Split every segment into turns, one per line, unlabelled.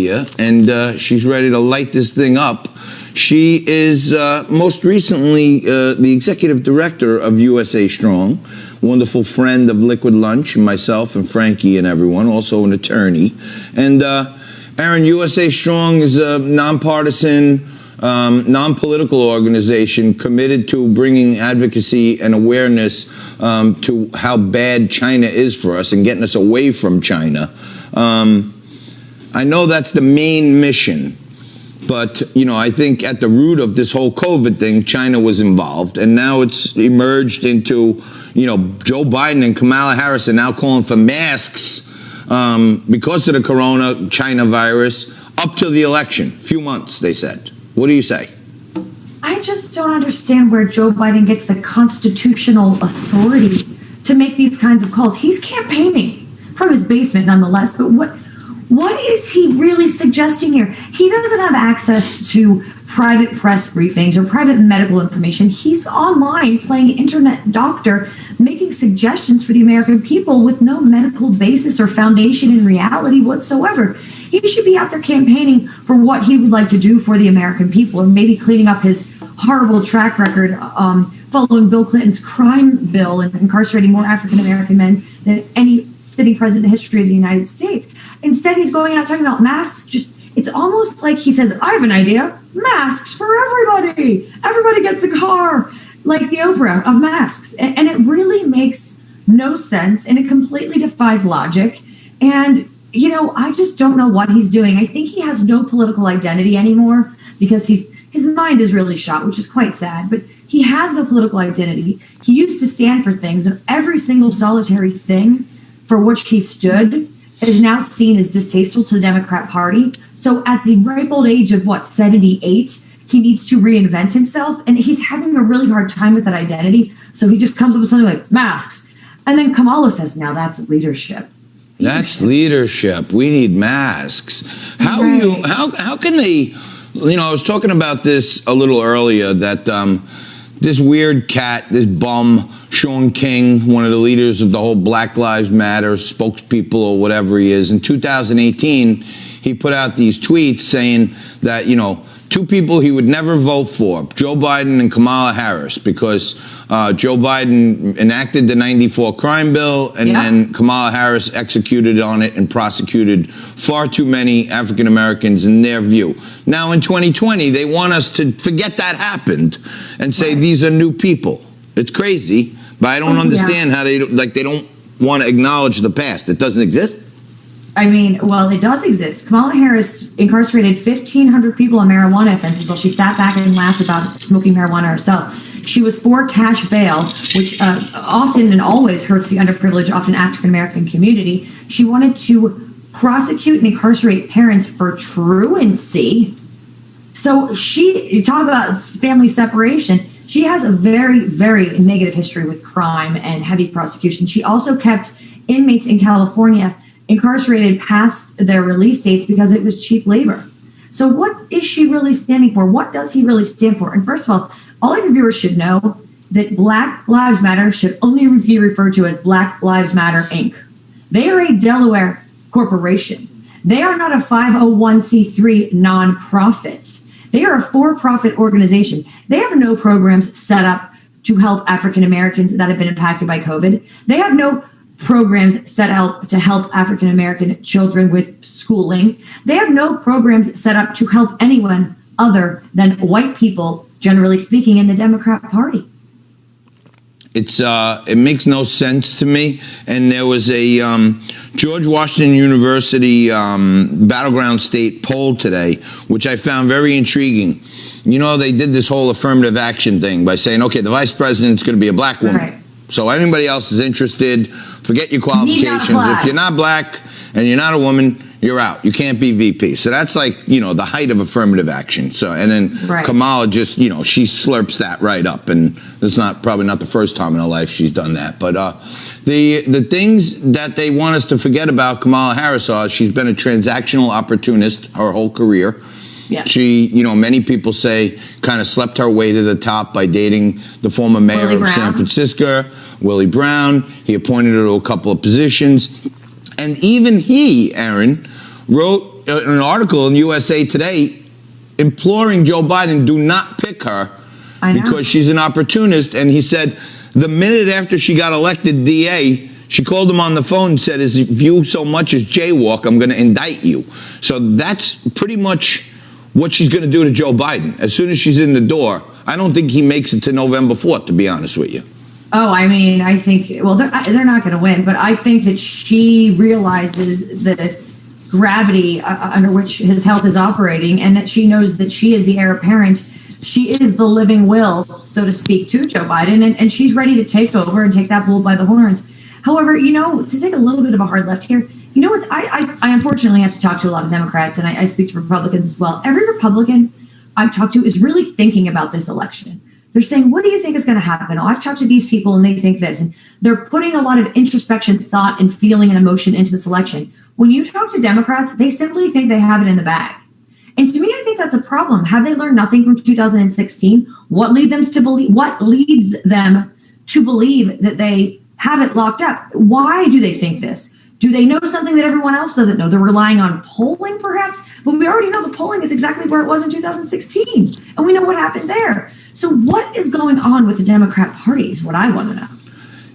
and she's ready to light this thing up. She is most recently the executive director of USA Strong, wonderful friend of Liquid Lunch, myself and Frankie and everyone, also an attorney. And Erin, USA Strong is a nonpartisan, non-political organization committed to bringing advocacy and awareness to how bad China is for us and getting us away from China. I know that's the main mission, but I think at the root of this whole COVID thing, China was involved, and now it's emerged into, Joe Biden and Kamala Harris are now calling for masks because of the corona China virus up to the election, few months, they said. What do you say?
I just don't understand where Joe Biden gets the constitutional authority to make these kinds of calls. He's campaigning from his basement nonetheless, but what is he really suggesting here? He doesn't have access to private press briefings or private medical information. He's online playing internet doctor, making suggestions for the American people with no medical basis or foundation in reality whatsoever. He should be out there campaigning for what he would like to do for the American people and maybe cleaning up his horrible track record following Bill Clinton's crime bill and incarcerating more African-American men than any sitting president in the history of the United States. Instead, he's going out talking about masks. It's almost like he says, I have an idea, masks for everybody. Everybody gets a car, like the Oprah of masks. And it really makes no sense, and it completely defies logic. And, I just don't know what he's doing. I think he has no political identity anymore because his mind is really shot, which is quite sad, but he has no political identity. He used to stand for things, and every single solitary thing for which he stood is now seen as distasteful to the Democrat Party. So at the ripe old age of 78, he needs to reinvent himself, and he's having a really hard time with that identity. So he just comes up with something like masks. And then Kamala says, now that's leadership.
That's leadership. We need masks. How can they, I was talking about this a little earlier, that this weird cat, this bum, Shaun King, one of the leaders of the whole Black Lives Matter spokespeople or whatever he is, in 2018, he put out these tweets saying that, two people he would never vote for, Joe Biden and Kamala Harris, because Joe Biden enacted the '94 crime bill, and then Kamala Harris executed on it and prosecuted far too many African Americans in their view. Now in 2020, they want us to forget that happened and say these are new people. It's crazy, but I don't understand how they don't want to acknowledge the past. It doesn't exist.
I mean, well, it does exist. Kamala Harris incarcerated 1,500 people on marijuana offenses while she sat back and laughed about smoking marijuana herself. She was for cash bail, which often and always hurts the underprivileged, often African-American community. She wanted to prosecute and incarcerate parents for truancy. So you talk about family separation. She has a very, very negative history with crime and heavy prosecution. She also kept inmates in California incarcerated past their release dates because it was cheap labor. So what is she really standing for? What does he really stand for? And first of all of your viewers should know that Black Lives Matter should only be referred to as Black Lives Matter, Inc. They are a Delaware corporation. They are not a 501c3 nonprofit. They are a for-profit organization. They have no programs set up to help African Americans that have been impacted by COVID. They have no programs set out to help African American children with schooling. They have no programs set up to help anyone other than white people, generally speaking, in the Democrat Party.
It makes no sense to me. And there was a George Washington University Battleground State poll today, which I found very intriguing. They did this whole affirmative action thing by saying, okay, the vice president's going to be a black woman. Right. So anybody else is interested, forget your qualifications. If you're not black and you're not a woman, you're out. You can't be VP. So that's like, the height of affirmative action. So, and then Kamala just, she slurps that right up. And it's probably not the first time in her life she's done that. But the things that they want us to forget about Kamala Harris are she's been a transactional opportunist her whole career. Yeah. She, many people say, kind of slept her way to the top by dating the former mayor of San Francisco, Willie Brown. He appointed her to a couple of positions. And even he, Erin, wrote an article in USA Today imploring Joe Biden, do not pick her because she's an opportunist. And he said the minute after she got elected DA, she called him on the phone and said, if you so much as jaywalk, I'm going to indict you. So that's pretty much what she's going to do to Joe Biden. As soon as she's in the door, I don't think he makes it to November 4th, to be honest with you.
Oh, I mean, I think, well, they're not going to win, but I think that she realizes the gravity under which his health is operating, and that she knows that she is the heir apparent. She is the living will, so to speak, to Joe Biden, and she's ready to take over and take that bull by the horns. However, to take a little bit of a hard left here, what? I unfortunately have to talk to a lot of Democrats, and I speak to Republicans as well. Every Republican I talk to is really thinking about this election. They're saying, what do you think is going to happen? Oh, I've talked to these people and they think this. And they're putting a lot of introspection, thought, and feeling and emotion into this election. When you talk to Democrats, they simply think they have it in the bag. And to me, I think that's a problem. Have they learned nothing from 2016? What leads them to believe that they have it locked up? Why do they think this? Do they know something that everyone else doesn't know? They're relying on polling, perhaps? But we already know the polling is exactly where it was in 2016. And we know what happened there. So what is going on with the Democrat Party is what I want to know.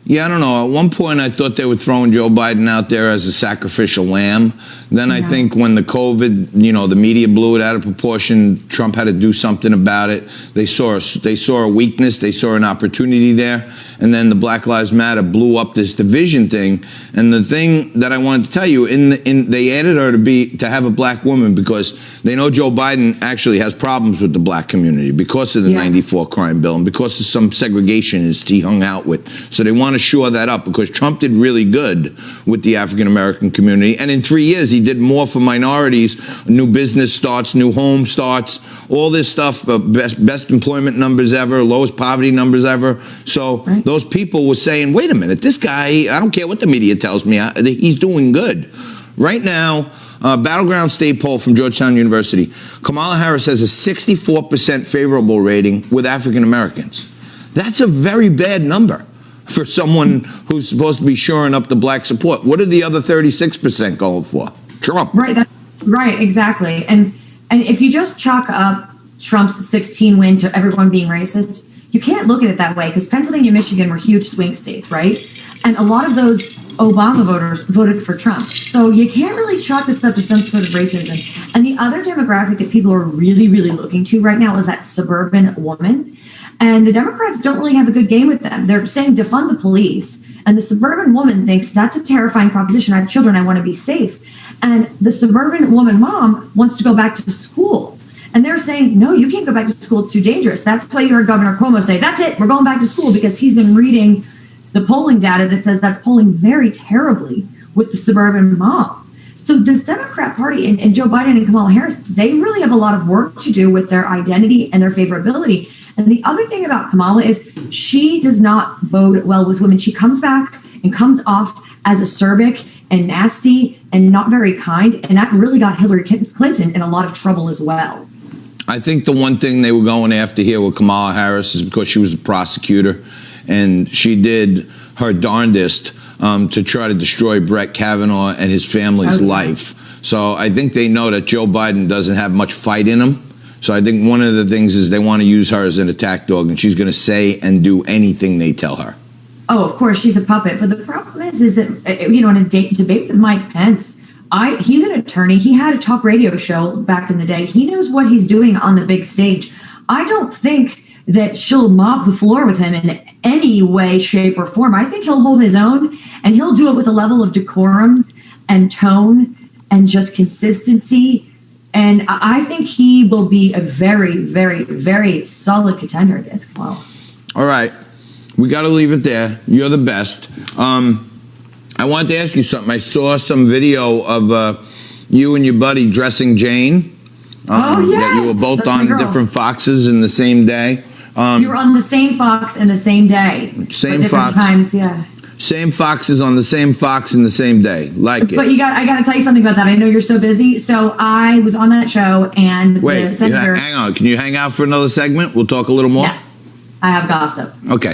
Yeah, I don't know. At one point, I thought they were throwing Joe Biden out there as a sacrificial lamb. Then I think when the COVID, the media blew it out of proportion, Trump had to do something about it. They saw a weakness. They saw an opportunity there. And then the Black Lives Matter blew up this division thing. And the thing that I wanted to tell you, they added her to have a black woman because they know Joe Biden actually has problems with the black community because of the 94 crime bill and because of some segregationists he hung out with. So they want to shore that up because Trump did really good with the African American community. And in 3 years, he did more for minorities, new business starts, new home starts, all this stuff, best employment numbers ever, lowest poverty numbers ever. So those people were saying, wait a minute, this guy, I don't care what the media tells me, he's doing good. Right now, Battleground State poll from Georgetown University, Kamala Harris has a 64% favorable rating with African Americans. That's a very bad number for someone who's supposed to be shoring up the black support. What are the other 36% going for? Trump.
Right, exactly. And if you just chalk up Trump's 16 win to everyone being racist, you can't look at it that way because Pennsylvania and Michigan were huge swing states, right? And a lot of those Obama voters voted for Trump. So you can't really chalk this up to some sort of racism. And the other demographic that people are really, really looking to right now is that suburban woman. And the Democrats don't really have a good game with them. They're saying defund the police. And the suburban woman thinks that's a terrifying proposition. I have children. I want to be safe. And the suburban woman mom wants to go back to school. And they're saying, no, you can't go back to school. It's too dangerous. That's why you heard Governor Cuomo say, that's it. We're going back to school because he's been reading the polling data that says that's polling very terribly with the suburban mom. So this Democrat Party and Joe Biden and Kamala Harris, they really have a lot of work to do with their identity and their favorability. And the other thing about Kamala is she does not bode well with women. She comes back and comes off as acerbic and nasty and not very kind. And that really got Hillary Clinton in a lot of trouble as well.
I think the one thing they were going after here with Kamala Harris is because she was a prosecutor and she did her darndest to try to destroy Brett Kavanaugh and his family's life. So I think they know that Joe Biden doesn't have much fight in him. So I think one of the things is they want to use her as an attack dog, and she's going to say and do anything they tell her.
Oh, of course, she's a puppet. But the problem is that, in a debate with Mike Pence, he's an attorney. He had a talk radio show back in the day. He knows what he's doing on the big stage. I don't think that she'll mop the floor with him in any way, shape, or form. I think he'll hold his own, and he'll do it with a level of decorum and tone and just consistency. And I think he will be a very, very, very solid contender against Kamala.
All right. We got to leave it there. You're the best. I wanted to ask you something. I saw some video of you and your buddy dressing Jane. That you were both on different Foxes in the same day.
You were on the same Fox in the same day.
Same
different
Fox.
Times, yeah.
Same Foxes on the same Fox in the same day. Like it.
But I got to tell you something about that. I know you're so busy. So I was on that show and
wait,
the senator.
Hang on. Can you hang out for another segment? We'll talk a little more.
Yes, I have gossip.
Okay.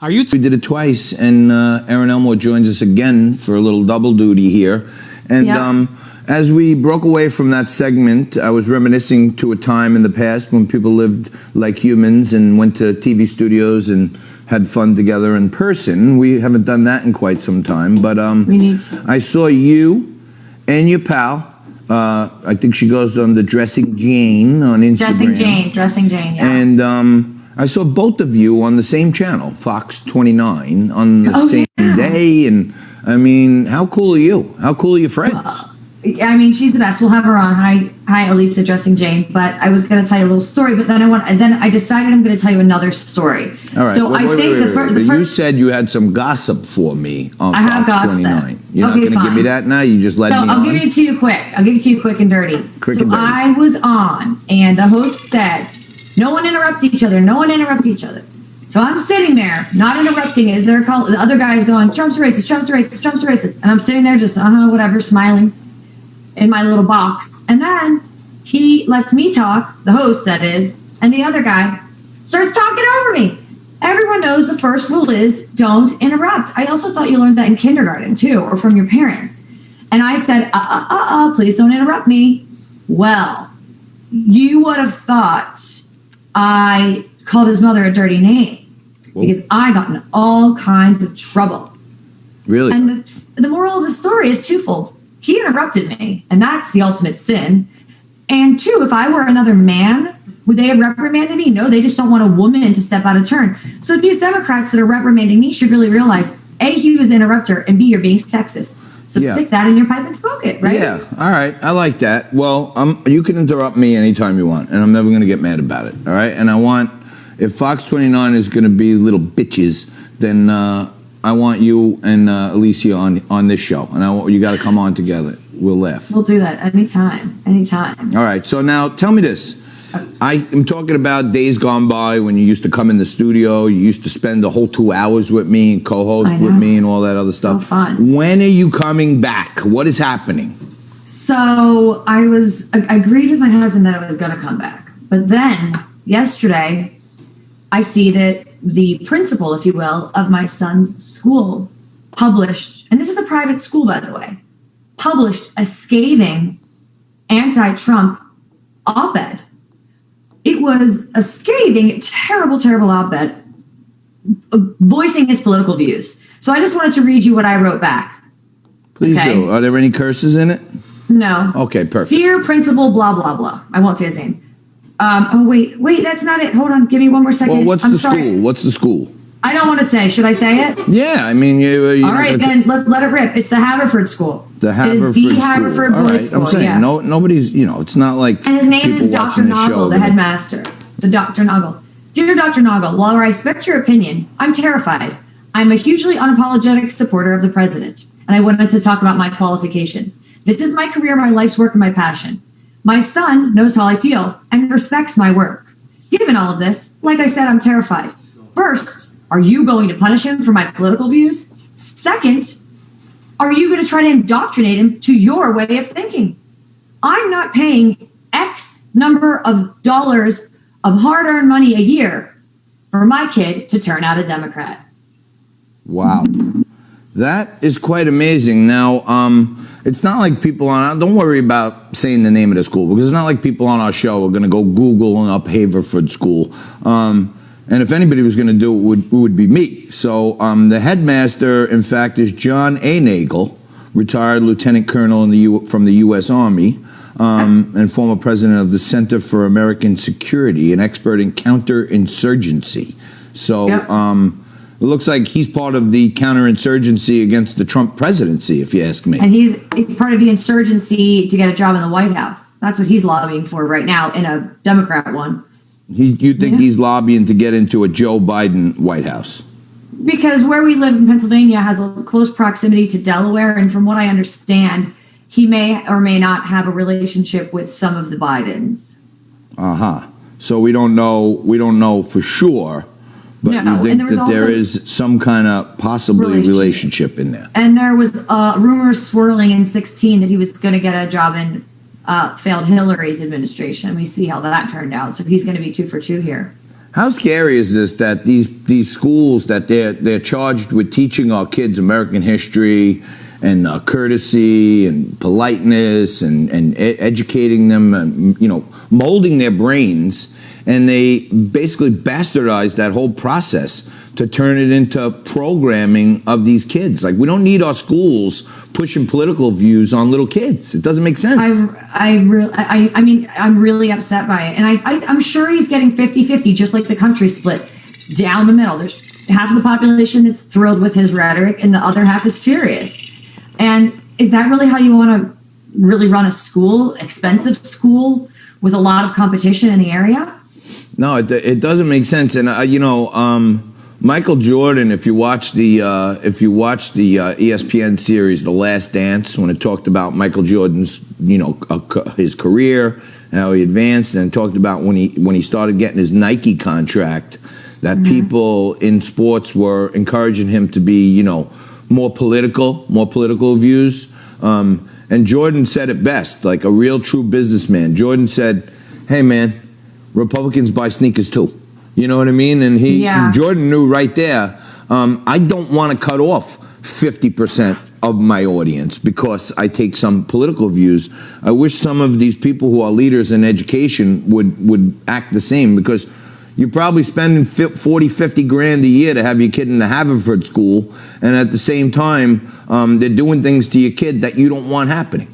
We did it twice, and Erin Elmore joins us again for a little double duty here. And as we broke away from that segment, I was reminiscing to a time in the past when people lived like humans and went to TV studios and had fun together in person. We haven't done that in quite some time, but
We need to.
I saw you and your pal. I think she goes on the Dressing Jane on Instagram.
Dressing Jane, yeah.
And I saw both of you on the same channel, Fox 29, on the same day. And I mean, how cool are you? How cool are your friends?
I mean, she's the best. We'll have her on. Hi, Elisa, Dressing Jane. But I was going to tell you a little story, but then I decided I'm going to tell you another story.
All right.
So
wait. You said you had some gossip for me on
I have
Fox
gossip.
29. You're
Okay,
not going to give me that now? You just let me on?
I'll give it to you quick. I'll give it to you quick and dirty.
Quick and dirty.
I was on, and the host said, no one interrupt each other. No one interrupt each other. So I'm sitting there, not interrupting as they're calling. The other guy's going, Trump's racist, Trump's racist, Trump's racist. And I'm sitting there just, whatever, smiling in my little box. And then he lets me talk, the host that is, and the other guy starts talking over me. Everyone knows the first rule is don't interrupt. I also thought you learned that in kindergarten too, or from your parents. And I said, please don't interrupt me. Well, you would have thought I called his mother a dirty name because I got in all kinds of trouble.
Really?
And the moral of the story is twofold. He interrupted me, and that's the ultimate sin. And two, if I were another man, would they have reprimanded me? No, they just don't want a woman to step out of turn. So these Democrats that are reprimanding me should really realize, A, he was an interrupter, and B, you're being sexist. So stick that in your pipe and smoke it, right?
Yeah, all right. I like that. Well, you can interrupt me anytime you want, and I'm never going to get mad about it, all right? And I want, if Fox 29 is going to be little bitches, then I want you and Alicia on this show, and you got to come on together. We'll laugh.
We'll do that anytime.
All right. So now tell me this. I am talking about days gone by when you used to come in the studio. You used to spend the whole 2 hours with me and co-host with me and all that other stuff.
So fun.
When are you coming back? What is happening?
So I agreed with my husband that I was going to come back. But then yesterday, I see that the principal, if you will, of my son's school published, and this is a private school, by the way, published a scathing anti-Trump op-ed. It was a scathing, terrible, terrible op-ed voicing his political views. So I just wanted to read you what I wrote back.
Please do. Are there any curses in it?
No.
Okay, perfect.
Dear principal, blah, blah, blah. I won't say his name. Wait, that's not it. Hold on. Give me one more second.
Well, what's the school? What's the school?
I don't want to say. Should I say it?
Yeah, I mean,
all right, then let it rip. It's the Haverford School.
The Haverford School.
The Haverford Boys School.
I'm saying,
yeah.
Nobody's, it's not like.
And his name is Dr. Noggle, the headmaster. The Dr. Noggle. Dear Dr. Noggle, while I respect your opinion, I'm terrified. I'm a hugely unapologetic supporter of the president, and I wanted to talk about my qualifications. This is my career, my life's work, and my passion. My son knows how I feel and respects my work. Given all of this, like I said, I'm terrified. First, are you going to punish him for my political views? Second, are you going to try to indoctrinate him to your way of thinking? I'm not paying X number of dollars of hard-earned money a year for my kid to turn out a Democrat.
Wow. That is quite amazing. Now, it's not like people don't worry about saying the name of the school, because it's not like people on our show are going to go Google up Haverford School. And if anybody was going to do it, it would be me. So the headmaster, in fact, is John A. Nagel, retired lieutenant colonel from the U.S. Army, and former president of the Center for American Security, an expert in counterinsurgency. So it looks like he's part of the counterinsurgency against the Trump presidency, if you ask me.
And he's part of the insurgency to get a job in the White House. That's what he's lobbying for right now in a Democrat one.
You think he's lobbying to get into a Joe Biden White House?
Because where we live in Pennsylvania has a close proximity to Delaware, and from what I understand, he may or may not have a relationship with some of the Bidens.
So we don't know for sure, but you think that there is some kind of possibly relationship in there.
And there was rumors swirling in 2016 that he was going to get a job in failed Hillary's administration. We see how that turned out. So he's going to be 2 for 2 here.
How scary is this that these schools that they're charged with teaching our kids American history, courtesy and politeness and educating them, and, molding their brains. And they basically bastardized that whole process to turn it into programming of these kids. Like, we don't need our schools pushing political views on little kids. It doesn't make sense.
I mean, I'm really upset by it. And I'm sure he's getting 50-50, just like the country split down the middle. There's half of the population that's thrilled with his rhetoric, and the other half is furious. And is that really how you want to really run a school, expensive school, with a lot of competition in the area?
No, it doesn't make sense. And Michael Jordan, if you watch the ESPN series The Last Dance, when it talked about Michael Jordan's his career, how he advanced, and talked about when he started getting his Nike contract, that people in sports were encouraging him to be more political views. And Jordan said it best, like a real true businessman. Jordan said, "Hey man, Republicans buy sneakers too." You know what I mean? And Jordan knew right there, I don't want to cut off 50% of my audience because I take some political views. I wish some of these people who are leaders in education would act the same, because you're probably spending 40, 50 grand a year to have your kid in the Haverford school, and at the same time, they're doing things to your kid that you don't want happening.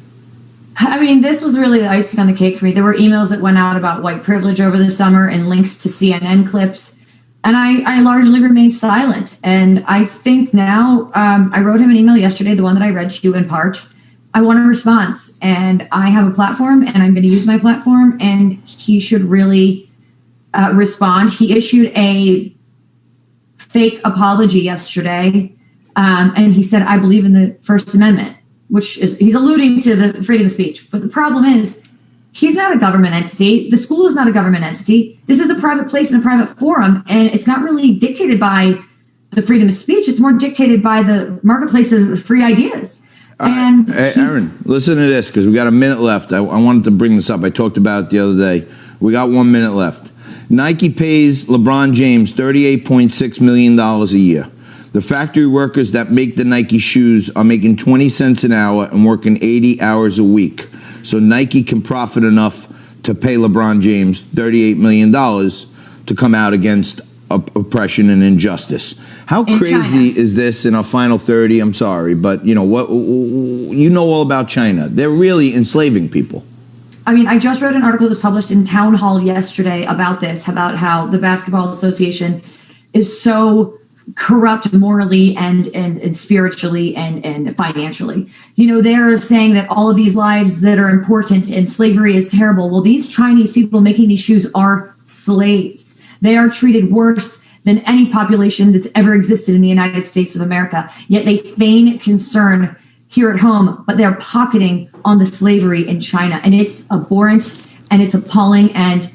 I mean, this was really the icing on the cake for me. There were emails that went out about white privilege over the summer and links to CNN clips. And I largely remained silent. And I think now, I wrote him an email yesterday, the one that I read to you in part. I want a response. And I have a platform, and I'm going to use my platform. And he should really respond. He issued a fake apology yesterday. And he said, "I believe in the First Amendment," which is, he's alluding to the freedom of speech. But the problem is, he's not a government entity. The school is not a government entity. This is a private place and a private forum, and it's not really dictated by the freedom of speech. It's more dictated by the marketplace of free ideas. And
hey, Erin, listen to this, because we got a minute left. I wanted to bring this up. I talked about it the other day. We got 1 minute left. Nike pays LeBron James $38.6 million a year. The factory workers that make the Nike shoes are making 20 cents an hour and working 80 hours a week. So Nike can profit enough to pay LeBron James $38 million to come out against oppression and injustice. How crazy is this in our final 30? I'm sorry, but all about China. They're really enslaving people.
I mean, I just read an article that was published in Town Hall yesterday about this, about how the Basketball Association is so corrupt morally and spiritually and financially. They're saying that all of these lives that are important and slavery is terrible. Well, these Chinese people making these shoes are slaves. They are treated worse than any population that's ever existed in the United States of America. Yet they feign concern here at home, but they're pocketing on the slavery in China. And it's abhorrent and it's appalling, and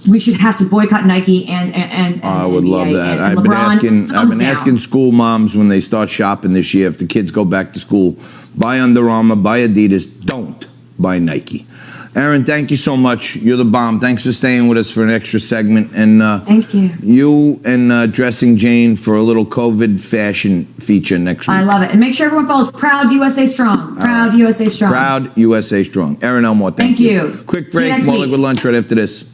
we should have to boycott Nike and
I would love that. I've been asking school moms when they start shopping this year, if the kids go back to school, buy Under Armour, buy Adidas, don't buy Nike. Erin, thank you so much. You're the bomb. Thanks for staying with us for an extra segment. And
thank you.
You and Dressing Jane for a little COVID fashion feature next week.
I love it. And make sure everyone follows Proud USA Strong. Proud USA Strong.
Proud USA Strong. Erin Elmore, thank you.
you.
Quick break. More Liquid Lunch right after this.